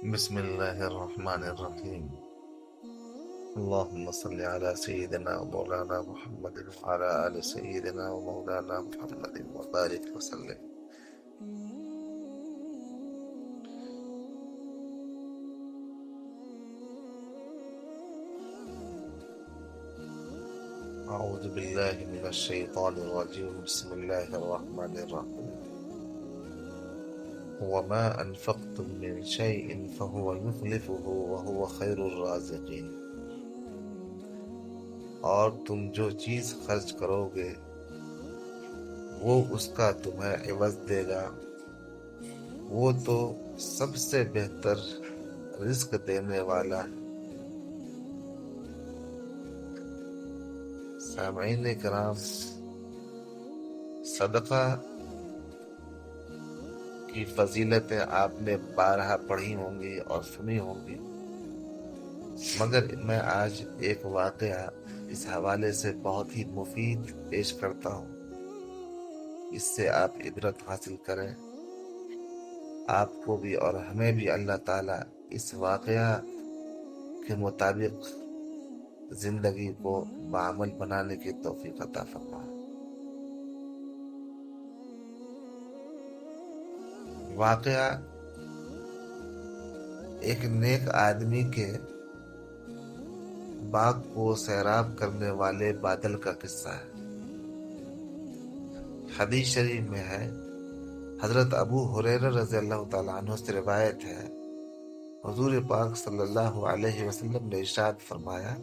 بسم الله الرحمن الرحيم. اللهم صل على سيدنا ومولانا محمد وعلى آل سيدنا ومولانا محمد وبارك وسلم. أعوذ بالله من الشيطان الرجيم. بسم الله الرحمن الرحيم. وما أنفقتم من شيء فهو يخلفه وهو خير الرازقين. اور تم جو چیز خرچ کرو گے وہ اس کا تمہیں عوض دے گا، وہ تو سب سے بہتر رزق دینے والا ہے۔ سامعین کرام، صدقہ کی فضیلتیں آپ نے بارہا پڑھی ہوں گی اور سنی ہوں گی، مگر میں آج ایک واقعہ اس حوالے سے بہت ہی مفید پیش کرتا ہوں، اس سے آپ عبرت حاصل کریں۔ آپ کو بھی اور ہمیں بھی اللہ تعالیٰ اس واقعہ کے مطابق زندگی کو بعمل بنانے کی توفیق عطا فرمائے۔ واقعہ ایک نیک آدمی کے باغ کو سیراب کرنے والے بادل کا قصہ ہے۔ حدیث شریف میں ہے، حضرت ابو ہریرہ رضی اللہ تعالیٰ عنہ سے روایت ہے، حضور پاک صلی اللہ علیہ وسلم نے ارشاد فرمایا،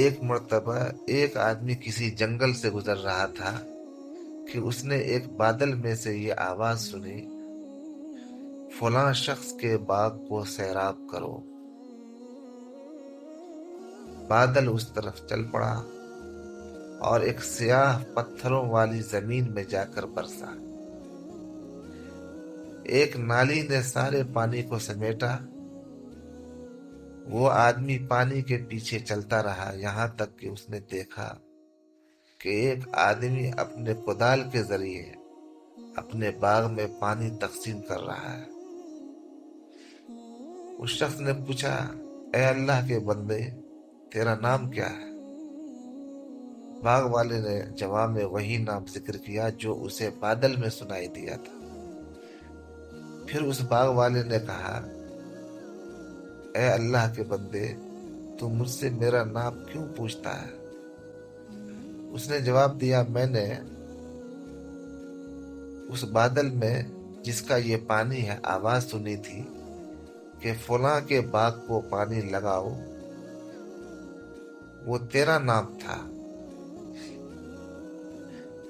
ایک مرتبہ ایک آدمی کسی جنگل سے گزر رہا تھا کہ اس نے ایک بادل میں سے یہ آواز سنی، فلاں شخص کے باغ کو سیراب کرو۔ بادل اس طرف چل پڑا اور ایک سیاہ پتھروں والی زمین میں جا کر برسا۔ ایک نالی نے سارے پانی کو سمیٹا۔ وہ آدمی پانی کے پیچھے چلتا رہا یہاں تک کہ اس نے دیکھا کہ ایک آدمی اپنے کدال کے ذریعے اپنے باغ میں پانی تقسیم کر رہا ہے۔ اس شخص نے پوچھا، اے اللہ کے بندے، تیرا نام کیا ہے؟ باغ والے نے جواب میں وہی نام ذکر کیا جو اسے بادل میں سنائی دیا تھا۔ پھر اس باغ والے نے کہا، اے اللہ کے بندے، تو مجھ سے میرا نام کیوں پوچھتا ہے؟ اس نے جواب دیا، میں نے اس بادل میں جس کا یہ پانی ہے آواز سنی تھی کہ فلاں کے باغ کو پانی لگاؤ، وہ تیرا نام تھا،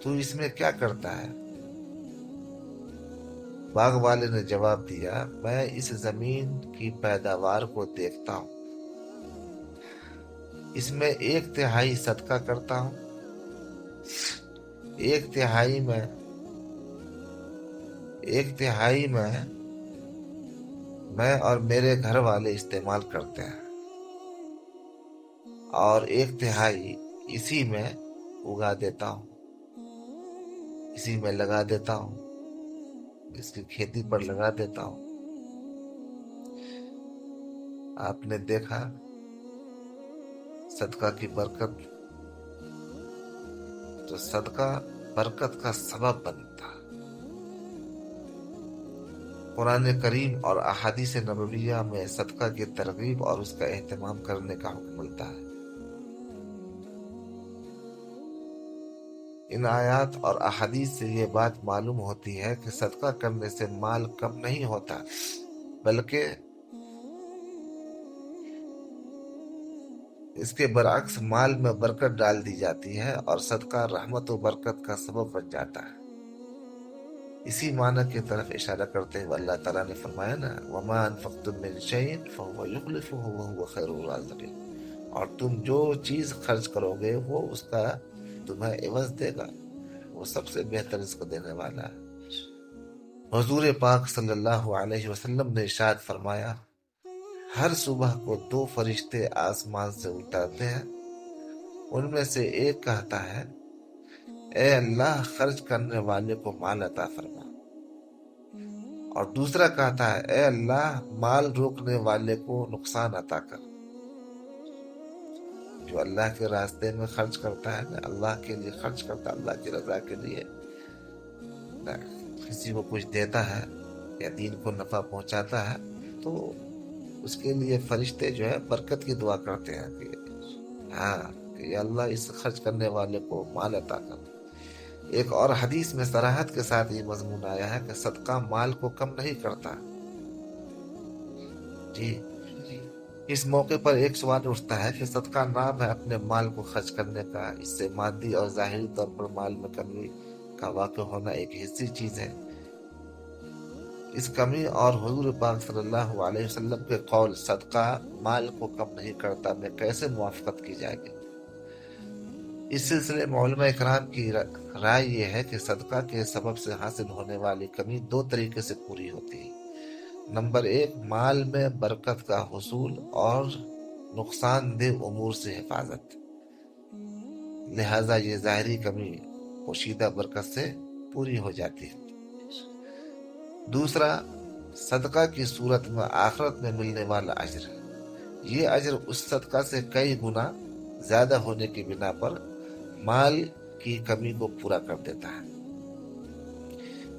تو اس میں کیا کرتا ہے؟ باغ والے نے جواب دیا، میں اس زمین کی پیداوار کو دیکھتا ہوں، اس میں 1/3 صدقہ کرتا ہوں، 1/3 میں اور میرے گھر والے استعمال کرتے ہیں، اور 1/3 اسی میں اگا دیتا ہوں، اسی میں لگا دیتا ہوں، اس کی کھیتی پر لگا دیتا ہوں۔ آپ نے دیکھا صدقہ کی برکت، تو صدقہ برکت کا سبب بنتا۔ قرآن کریم اور احادیث نبویہ میں صدقہ کی ترغیب اور اس کا اہتمام کرنے کا حکم ملتا ہے۔ ان آیات اور احادیث سے یہ بات معلوم ہوتی ہے کہ صدقہ کرنے سے مال کم نہیں ہوتا، بلکہ اس کے برعکس مال میں برکت ڈال دی جاتی ہے اور صدقہ رحمت و برکت کا سبب بن جاتا ہے۔ اسی معنی کی طرف اشارہ کرتے ہوئے اللہ تعالیٰ نے فرمایا نا، وَمَا أَنفَقْتُم مِّن شَيْءٍ فَهُوَ يُخْلِفُهُ وَهُوَ خَيْرُ الرَّازِقِينَ، اور تم جو چیز خرچ کرو گے وہ اس کا تمہیں عوض دے گا، وہ سب سے بہتر رزق دینے والا ہے۔ حضور پاک صلی اللہ علیہ وسلم نے ارشاد فرمایا، ہر صبح کو 2 فرشتے آسمان سے اترتے ہیں، ان میں سے ایک کہتا ہے، اے اللہ، خرچ کرنے والے کو مال عطا فرما، اور دوسرا کہتا ہے اے اللہ مال روکنے والے کو نقصان عطا کر. جو اللہ کے راستے میں خرچ کرتا ہے نا، اللہ کے لیے خرچ کرتا ہے، اللہ کی رضا کے لیے، کسی کو کچھ دیتا ہے یا دین کو نفع پہنچاتا ہے، تو اس کے لیے فرشتے جو ہے برکت کی دعا کرتے ہیں کہ ہاں کہ یا اللہ اس خرچ کرنے والے کو مال عطا کر. ایک اور حدیث میں صراحت کے ساتھ یہ مضمون آیا ہے کہ صدقہ مال کو کم نہیں کرتا. جی، اس موقع پر ایک سوال اٹھتا ہے کہ صدقہ نام ہے اپنے مال کو خرچ کرنے کا، اس سے مادی اور ظاہری طور پر مال میں کمی کا واقع ہونا ایک حسی چیز ہے. اس کمی اور حضور پاک صلی اللہ علیہ وسلم کے قول صدقہ مال کو کم نہیں کرتا میں کیسے موافقت کی جائے گی؟ اس سلسلے میں علماء اکرام کی رائے یہ ہے کہ صدقہ کے سبب سے حاصل ہونے والی کمی دو طریقے سے پوری ہوتی ہے. نمبر 1، مال میں برکت کا حصول اور نقصان دہ امور سے حفاظت، لہذا یہ ظاہری کمی پوشیدہ برکت سے پوری ہو جاتی ہے. دوسرا، صدقہ کی صورت میں آخرت میں ملنے والا اجر، یہ اجر اس صدقہ سے کئی گنا زیادہ ہونے کی بنا پر مال کی کمی کو پورا کر دیتا ہے.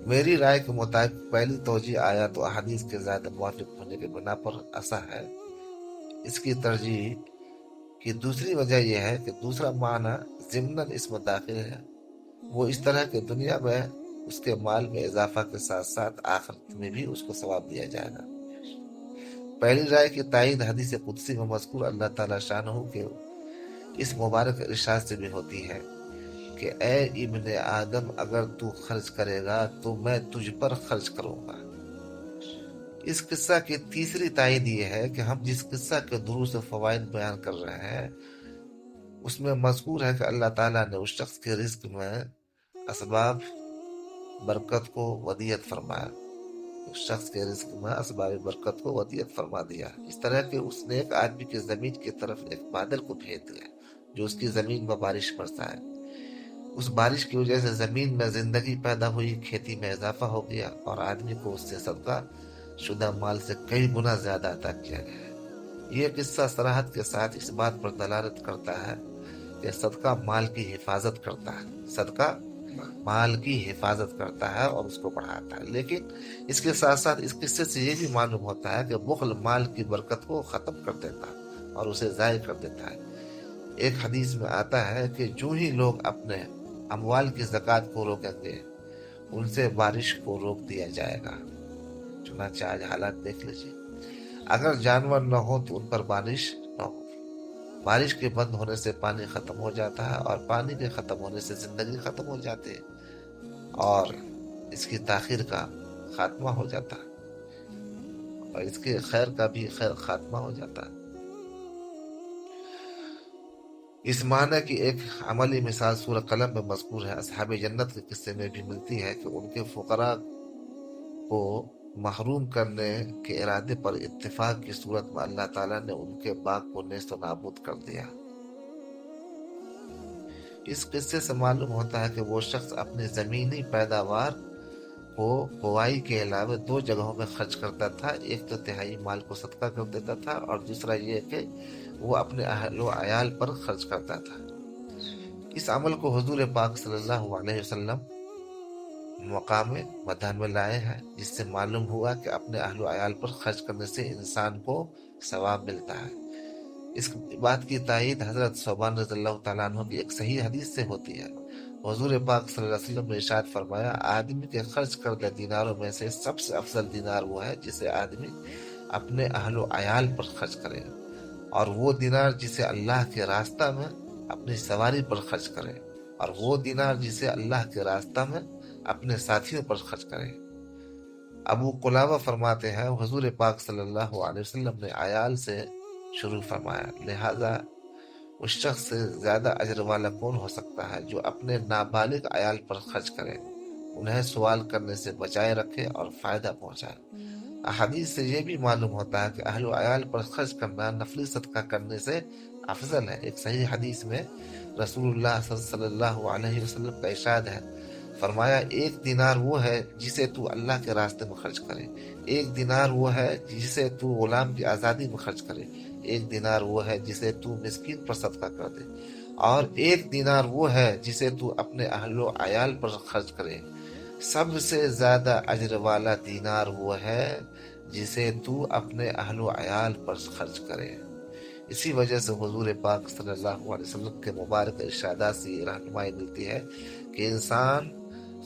میری رائے کے مطابق پہلی توجہ آیات و احادیث کے زیادہ موافق ہونے کے بنا پر ایسا ہے. اس کی ترجیح کی دوسری وجہ یہ ہے کہ دوسرا معنی ضمناً اس میں داخل ہے، وہ اس طرح کہ دنیا میں اس کے مال میں اضافہ کے ساتھ ساتھ آخرت میں بھی اس کو ثواب دیا جائے گا. پہلی رائے کی تائید حدیث قدسی میں مذکور اللہ تعالیٰ شانہ کے اس مبارک ارشاد سے بھی ہوتی ہے کہ اے ابن آدم اگر تو خرچ کرے گا تو میں تجھ پر خرچ کروں گا. اس قصہ کی تیسری تائید یہ ہے کہ ہم جس قصہ کے دروس و فوائد بیان کر رہے ہیں اس میں مذکور ہے کہ اللہ تعالیٰ نے اس شخص کے رزق میں اسباب برکت کو ودیعت فرمایا، اس شخص کے رزق میں اسباب برکت کو ودیعت فرما دیا، اس طرح کہ اس نے ایک آدمی کی زمین کی طرف ایک بادل کو بھیج دیا جو اس کی زمین میں بارش برسا ہے. اس بارش کی وجہ سے زمین میں زندگی پیدا ہوئی، کھیتی میں اضافہ ہو گیا اور آدمی کو اس سے صدقہ شدہ مال سے کئی گنا زیادہ عطا کیا گیا ہے. یہ قصہ صراحت کے ساتھ اس بات پر دلالت کرتا ہے کہ صدقہ مال کی حفاظت کرتا ہے، صدقہ مال کی حفاظت کرتا ہے اور اس کو بڑھاتا ہے. لیکن اس کے ساتھ ساتھ اس قصے سے یہ بھی معلوم ہوتا ہے کہ بخل مال کی برکت کو ختم کر دیتا ہے اور اسے ضائع کر دیتا ہے. ایک حدیث میں آتا ہے کہ جو ہی لوگ اپنے اموال کی زکوٰۃ کو روکیں گے ان سے بارش کو روک دیا جائے گا. چنانچہ آج حالات دیکھ لیجیے، اگر جانور نہ ہو تو ان پر بارش نہ ہو، بارش کے بند ہونے سے پانی ختم ہو جاتا ہے اور پانی کے ختم ہونے سے زندگی ختم ہو جاتی ہے اور اس کی تاخیر کا خاتمہ ہو جاتا ہے اور اس کے خیر کا بھی خیر خاتمہ ہو جاتا ہے. اس معنی کی ایک عملی مثال سورہ قلم میں مذکور ہے. اصحاب جنت کے قصے میں بھی ملتی ہے کہ ان کے فقراء کو محروم کرنے کے ارادے پر اتفاق کی صورت میں اللہ تعالیٰ نے ان کے باغ کو نیست و نابود کر دیا. اس قصے سے معلوم ہوتا ہے کہ وہ شخص اپنی زمینی پیداوار کو بوائی کے علاوہ دو جگہوں میں خرچ کرتا تھا. ایک تو تہائی مال کو صدقہ کر دیتا تھا اور دوسرا یہ کہ وہ اپنے اہل و عیال پر خرچ کرتا تھا. اس عمل کو حضور پاک صلی اللہ علیہ وسلم مقام مدح میں لائے ہیں، جس سے معلوم ہوا کہ اپنے اہل و عیال پر خرچ کرنے سے انسان کو ثواب ملتا ہے. اس بات کی تائید حضرت ثوبان رضی اللہ تعالیٰ عنہ کی ایک صحیح حدیث سے ہوتی ہے. حضور پاک صلی اللہ علیہ وسلم نے ارشاد فرمایا آدمی کے خرچ کردہ دیناروں میں سے سب سے افضل دینار وہ ہے جسے آدمی اپنے اہل و عیال پر خرچ کرے، اور وہ دینار جسے اللہ کے راستہ میں اپنی سواری پر خرچ کرے، اور وہ دینار جسے اللہ کے راستہ میں اپنے ساتھیوں پر خرچ کرے. ابو قلابہ فرماتے ہیں حضور پاک صلی اللہ علیہ وسلم نے عیال سے شروع فرمایا، لہذا اس شخص سے زیادہ اجر والا کون ہو سکتا ہے جو اپنے نابالغ عیال پر خرچ کرے، انہیں سوال کرنے سے بچائے رکھے اور فائدہ پہنچائے. احادیث سے یہ بھی معلوم ہوتا ہے کہ اہل و عیال پر خرچ کرنا نفلی صدقہ کرنے سے افضل ہے. ایک صحیح حدیث میں رسول اللہ صلی اللہ علیہ وسلم کا ارشاد ہے فرمایا ایک دینار وہ ہے جسے تو اللہ کے راستے میں خرچ کرے، ایک دینار وہ ہے جسے تو غلام کی آزادی میں خرچ کرے، ایک دینار وہ ہے جسے تو مسکین پر صدقہ کر دے، اور ایک دینار وہ ہے جسے تو اپنے اہل و عیال پر خرچ کرے۔ سب سے زیادہ اجر والا دینار وہ ہے جسے تو اپنے اہل و عیال پر خرچ کرے۔ اسی وجہ سے حضور پاک صلی اللہ علیہ وسلم کے مبارک ارشادات سے یہ رہنمائی ملتی ہے کہ انسان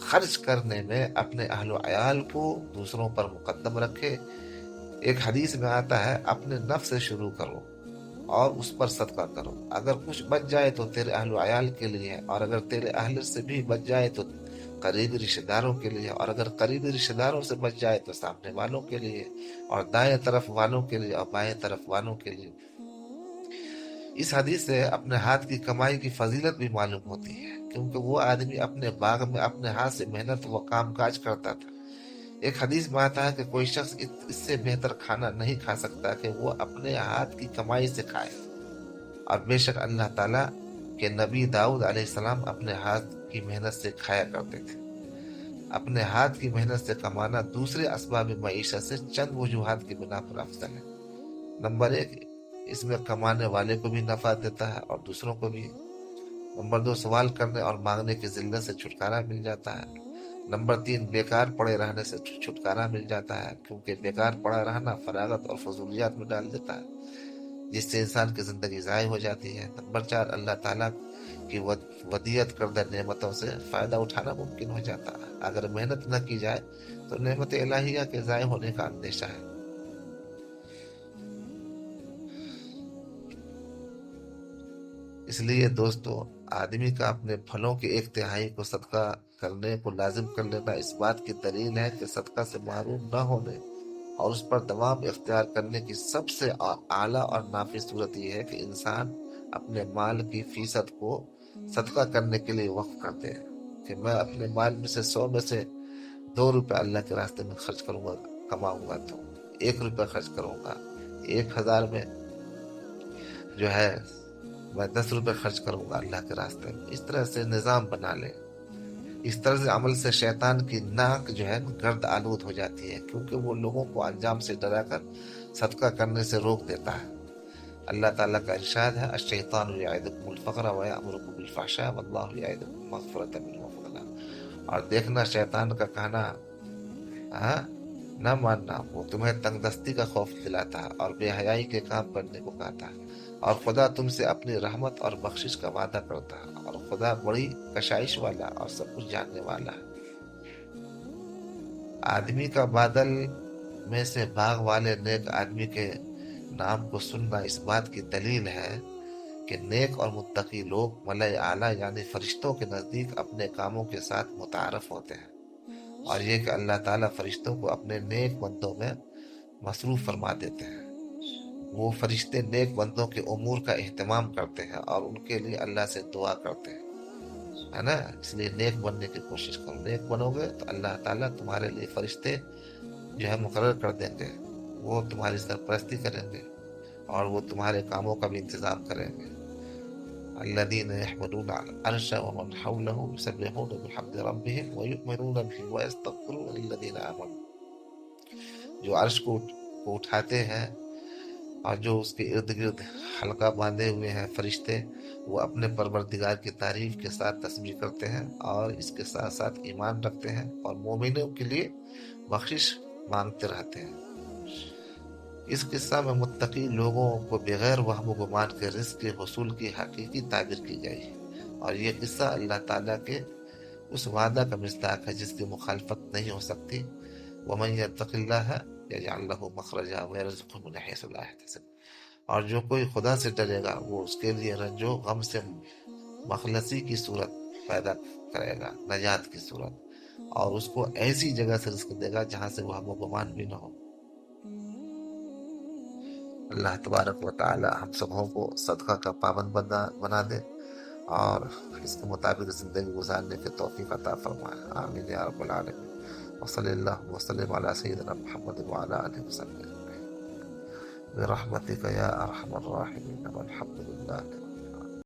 خرچ کرنے میں اپنے اہل و عیال کو دوسروں پر مقدم رکھے۔ ایک حدیث میں آتا ہے اپنے نفس سے شروع کرو اور اس پر صدقہ کرو، اگر کچھ بچ جائے تو تیرے اہل و عیال کے لیے، اور اگر تیرے اہل سے بھی بچ جائے تو قریبی رشتہ داروں کے لیے، اور اگر قریبی رشتہ داروں سے بچ جائے تو سامنے والوں کے لیے، اور دائیں طرف والوں کے لیے، اور بائیں طرف والوں کے لیے۔ اس حدیث سے اپنے ہاتھ کی کمائی کی فضیلت بھی معلوم ہوتی ہے، کیونکہ وہ آدمی اپنے باغ میں اپنے ہاتھ سے محنت و کام کاج کرتا تھا۔ ایک حدیث میں آتا ہے کہ کوئی شخص اس سے بہتر کھانا نہیں کھا سکتا کہ وہ اپنے ہاتھ کی کمائی سے کھائے، اور بے شک اللہ تعالیٰ کے نبی داؤد علیہ السلام اپنے ہاتھ کی محنت سے کھایا کرتے تھے۔ اپنے ہاتھ کی محنت سے کمانا دوسرے اسباب معیشت سے چند وجوہات کی بنا پر افضل ہے۔ نمبر ایک، اس میں کمانے والے کو بھی نفع دیتا ہے اور دوسروں کو بھی۔ نمبر دو، سوال کرنے اور مانگنے کی ذلت سے چھٹکارا مل جاتا ہے۔ نمبر تین، بیکار پڑے رہنے سے چھٹکارا مل جاتا ہے، کیونکہ بیکار پڑا رہنا فراغت اور فضولیات میں ڈال دیتا ہے، جس سے انسان کی زندگی ضائع ہو جاتی ہے۔ نمبر چار، اللہ تعالیٰ کی ودیعت کردہ نعمتوں سے فائدہ اٹھانا ممکن ہو جاتا ہے۔ اگر محنت نہ کی جائے تو نعمت الہیہ کے ضائع ہونے کا اندیشہ ہے۔ اس لیے دوستو، آدمی کا اپنے پھلوں کے ایک تہائی کو صدقہ کرنے کو لازم کر لینا اس بات کی دلیل ہے کہ صدقہ سے محروم نہ ہونے اور اس پر دوام اختیار کرنے کی سب سے اعلیٰ اور نافذ صورت یہ ہے کہ انسان اپنے مال کی فیصد کو صدقہ کرنے کے لیے وقف کرتے ہیں، کہ میں اپنے مال میں سے 100 میں سے 2 روپے اللہ کے راستے میں خرچ کروں گا، کماؤں گا تو 1 روپے خرچ کروں گا، 1000 میں جو ہے میں 10 روپے خرچ کروں گا اللہ کے راستے میں۔ اس طرح سے نظام بنا لے۔ اس طرز عمل سے شیطان کی ناک جو ہے گرد آلود ہو جاتی ہے، کیونکہ وہ لوگوں کو انجام سے ڈرا کر صدقہ کرنے سے روک دیتا ہے۔ اللہ تعالیٰ کا ارشاد ہے الشیطان یعدکم الفقر ویأمرکم بالفحشاء واللہ یعدکم مغفرۃ منہ وفضلا۔ اور دیکھنا، شیطان کا کہنا نہ ماننا، وہ تمہیں تنگ دستی کا خوف دلاتا ہے اور بے حیائی کے کام کرنے کو کہتا ہے، اور خدا تم سے اپنی رحمت اور بخشش کا وعدہ کرتا ہے، اور خدا بڑی کشائش والا اور سب کچھ جاننے والا ہے۔ آدمی کا بادل میں سے باغ والے نیک آدمی کے نام کو سننا اس بات کی دلیل ہے کہ نیک اور متقی لوگ ملائے اعلیٰ یعنی فرشتوں کے نزدیک اپنے کاموں کے ساتھ متعارف ہوتے ہیں، اور یہ کہ اللہ تعالیٰ فرشتوں کو اپنے نیک بندوں میں مصروف فرما دیتے ہیں۔ وہ فرشتے نیک بندوں کے امور کا اہتمام کرتے ہیں اور ان کے لیے اللہ سے دعا کرتے ہیں، ہے نا؟ اس لیے نیک بننے کی کوشش کرو۔ نیک بنو گے تو اللہ تعالیٰ تمہارے لیے فرشتے جو ہے مقرر کر دیں گے، وہ تمہاری سرپرستی کریں گے اور وہ تمہارے کاموں کا بھی انتظام کریں گے۔ الذین یحملون العرش ومن حولہ یسبحون بحمد ربهم ویؤمنون به ویستغفرون للذین آمنوا۔ جو عرش کو اٹھاتے ہیں اور جو اس کے ارد گرد حلقہ باندھے ہوئے ہیں فرشتے، وہ اپنے پروردگار کی تعریف کے ساتھ تسبیح کرتے ہیں اور اس کے ساتھ ساتھ ایمان رکھتے ہیں اور مومنوں کے لیے بخشش مانگتے رہتے ہیں۔ اس قصہ میں متقی لوگوں کو بغیر وہم و گمان کے رزق کے حصول کی حقیقی تعبیر کی گئی ہے، اور یہ قصہ اللہ تعالیٰ کے اس وعدہ کا مصداق ہے جس کی مخالفت نہیں ہو سکتی۔ وَمَن يَتَّقِ اللَّهَ يَجْعَل لَّهُ مَخْرَجًا وَيَرْزُقْهُ مِنْ حَيْثُ لَا يَحْتَسِبُ۔ اور جو کوئی خدا سے ڈرے گا وہ اس کے لیے رنج و غم سے مخلصی کی صورت پیدا کرے گا، نجات کی صورت، اور اس کو ایسی جگہ سے رزق دے گا جہاں سے وہم و گمان بھی نہ ہو۔ اللہ تبارک و تعالی ہم سبوں کو صدقہ کا پابند بنا دے اور اس کے مطابق زندگی گزارنے کی توفیق عطا فرمائے، آمین یا رب العالمین۔ وصلی اللہ وسلم علی سیدنا محمد وعلی آلہ وسلم برحمتک یا ارحم الراحمین والحمد للہ۔